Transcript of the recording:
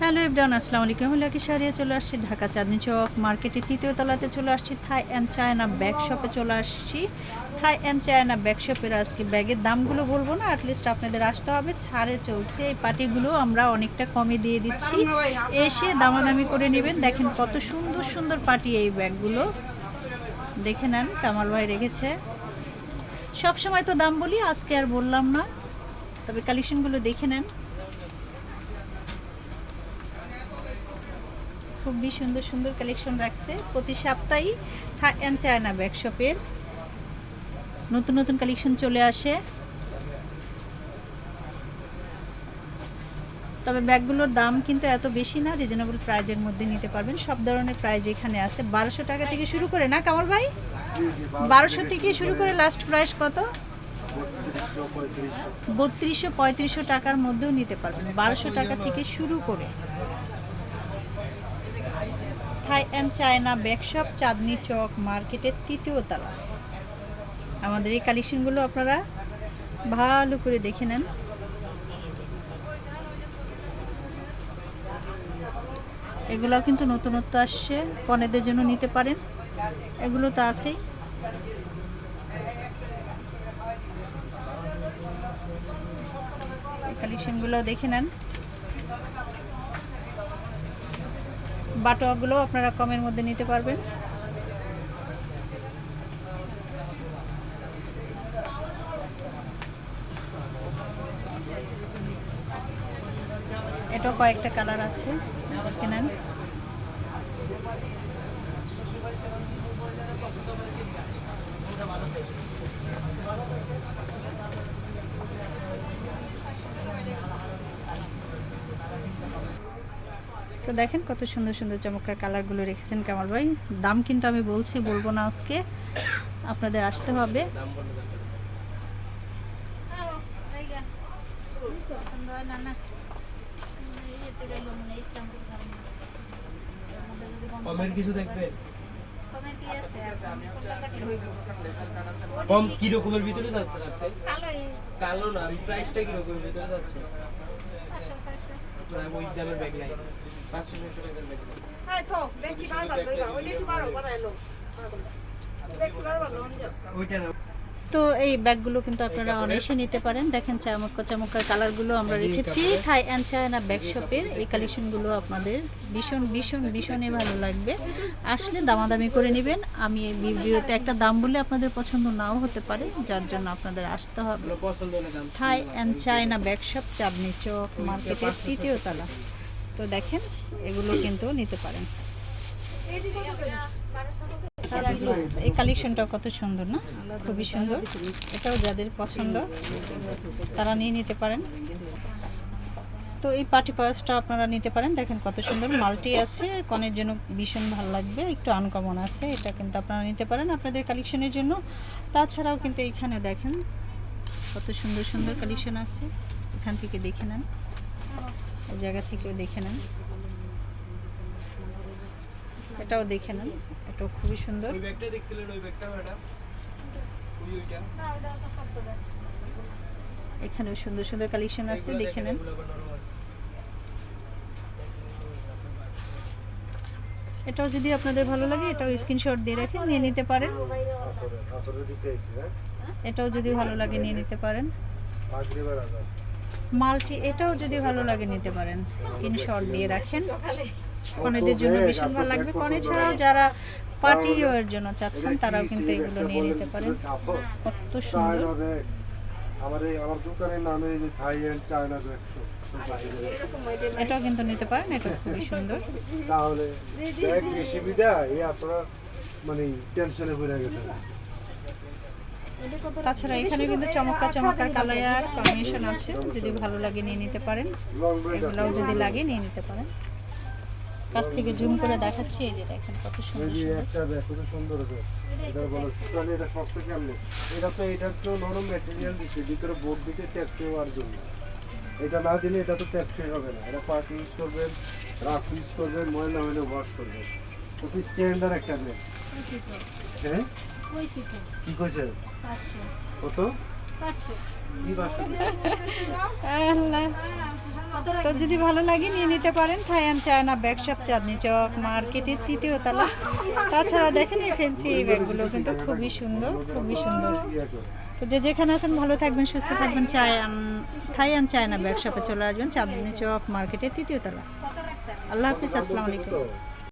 Hello everyone, আসসালামু আলাইকুম। Lucky শাড়িয়া চলে আসছি ঢাকা চাঁদনি চক মার্কেটের তৃতীয় তলাতে চলে আসছি। থাই অ্যান্ড চায়না ব্যাগ শপে চলে আসছি। থাই অ্যান্ড চায়না ব্যাগ শপের আজকে ব্যাগের দামগুলো বলবো না, অ্যাটলিস্ট আপনাদের আসতে হবে। ছাড়ে চলছে এই পার্টিগুলো, আমরা অনেকটা কমে দিয়ে দিচ্ছি, এসে দামাদামি করে নেবেন। দেখেন কত সুন্দর সুন্দর পার্টি এই ব্যাগগুলো, দেখে নেন। কামাল ভাই রেখেছে। সব সময় তো দাম বলি, আজকে আর বললাম না, তবে কালেকশনগুলো দেখে নেন। খুবই সুন্দর সুন্দর কালেকশন রাখছে প্রতি সপ্তাহেই। থাই অ্যান্ড চায়না ব্যাগ শপের নতুন নতুন কালেকশন চলে আসে। তবে ব্যাগগুলোর দাম কিন্তু এত বেশি না, রিজনেবল প্রাইজের মধ্যে নিতে পারবেন। সব ধরনের প্রাইজ এখানে আছে। 1200 টাকা থেকে শুরু করে, না কামাল ভাই? 1200 থেকে শুরু করে লাস্ট প্রাইস কত? 3200-3500 টাকার মধ্যেও নিতে পারবেন। 1200 টাকা থেকে শুরু করে। থাই and China bag shop, Chandni Chowk মার্কেটের তৃতীয় তলা। আমাদের এই কালেকশনগুলো আপনারা ভালো করে দেখে নেন। এগুলোও কিন্তু নতুনত্ব আসছে, কনেদের জন্য নিতে পারেন। এগুলো তো আছেই। এই কালেকশনগুলো দেখে নেন। বাটোয়াগুলো আপনারা কমের মধ্যে নিতে পারবেন। এটাও কয়েকটা কালার আছে, দেখে নেন। তো দেখেন কত সুন্দর সুন্দর চমৎকার কালারগুলো রেখেছেন কামাল ভাই। দাম কিন্তু আমি বলছি, বলবো না আজকে, আপনাদের আসতে হবে। কম কি রকমের ভিতরে যাচ্ছে রাতে? কালো না, প্রাইসটা কি রকমের ভিতরে যাচ্ছে? 500-600 ওই দামের ব্যাগ নাই। 500-600 টাকার ব্যাগ নাই। হ্যাঁ তো ব্যাগ কি ভালো লাগবে? ওই একটু বড় বানাইলো। ব্যাগ কি ভালো ওইটা না। তো এই ব্যাগগুলো কিন্তু আপনারা অনায়াসে নিতে পারেন। দেখেন চমৎকার চমৎকার কালারগুলো আমরা রেখেছি থাই অ্যান্ড চায়না ব্যাগ শপের। এই কালেকশনগুলো আপনাদের ভীষণ ভীষণ ভীষণই ভালো লাগবে। আসলে দামাদামি করে নেবেন। আমি এই ভিডিওতে একটা দাম বলে আপনাদের পছন্দ নাও হতে পারে, যার জন্য আপনাদের আসতে হবে। থাই and China bag shop, Chandni Chowk মার্কেটের তৃতীয় তলা। তো দেখেন এগুলো কিন্তু নিতে পারেন। এই কালেকশনটা কত সুন্দর না, খুবই সুন্দর। এটাও যাদের পছন্দ তারা নিয়ে নিতে পারেন। তো এই পার্টি পার্সটা আপনারা নিতে পারেন। দেখেন কত সুন্দর মাল্টি আছে, কনের জন্য ভীষণ ভালো লাগবে, একটু আনকমন আছে। এটা কিন্তু আপনারা নিতে পারেন আপনাদের কালেকশনের জন্য। তাছাড়াও কিন্তু এইখানে দেখেন কত সুন্দর সুন্দর কালেকশন আছে। এখান থেকে দেখে নেন, এই জায়গা থেকেও দেখে নেন। এটাও দেখে নেন, এটাও খুবই সুন্দর। ওই ব্যাগটা দেখছিলেন, ওই ব্যাগটা ম্যাডাম? ওইটা না, ওটা তো শব্দ ব্যাগ। এখানেও সুন্দর সুন্দর কালেকশন আছে, দেখে নেন। এটাও যদি আপনাদের ভালো লাগে, এটাও স্ক্রিনশট দিয়ে রাখেন, নিয়ে নিতে পারেন। এটাও যদি ভালো লাগে নিয়ে নিতে পারেন। মাল্টি, এটাও যদি ভালো লাগে নিতে পারেন, স্ক্রিনশট দিয়ে রাখেন। কনেদের জন্য ভীষণ ভালো লাগবে। কনে ছাড়াও যারা পার্টি ওয়ার জন্য চাচ্ছেন তারাও কিন্তু এগুলো নিয়ে নিতে পারেন। কত সুন্দর। আমার দোকানের নামে যে থাই অ্যান্ড চায়না ব্যাগ শপ, এটাও কিন্তু নিতে পারেন, এটাও খুবই সুন্দর। তাহলে ব্যাগ বেশি বিদায় এই আপনারা মানে টেনশনে পড়ে গেছেন। তাছাড়া এখানে কিন্তু চমৎকার চমৎকার কালার কম্বিনেশন আছে, যদি ভালো লাগে নিয়ে নিতে পারেন। এগুলোও যদি লাগে নিয়ে নিতে পারেন। কাছ থেকে জুম করে দেখাচ্ছি, এই যে দেখেন কত সুন্দর এই সুন্দর। একটা ব্যাগ কত সুন্দর আছে। এটা বলো তাহলে এটা শক্ত কেমনে? এটা তো এটার তো নরম ম্যাটেরিয়াল দিচ্ছে, ভিতরে বোর্ড দিতে ট্যাপসই হওয়ার জন্য। এটা না দিলে এটা তো ট্যাপসই হবে না। এটা পার্ট ইউজ করবেন, রাফ ইউজ করবেন, ময়লা হলে ওয়াশ করবেন। অতি স্ট্যান্ডার্ড একটা ব্যাগ। হ্যাঁ কি কইছে? 500 কত? 500 কি 500? আল্লাহ, তো যদি ভালো লাগে নিয়ে নিতে পারেন থাই and China bag shop Chandni Chowk মার্কেটের 3য় তলা। তাছাড়া দেখেন এই ফ্যান্সি এই ব্যাগগুলো কিন্তু খুবই সুন্দর, খুবই সুন্দর। তো যে যেখানে আছেন ভালো থাকবেন, সুস্থ থাকবেন। থাই অ্যান্ড চায়না ব্যাগ শপে চলে আসবেন চাঁদনি চক মার্কেটের 3য় তলা। আল্লাহ হাফিজ, আসসালামু আলাইকুম।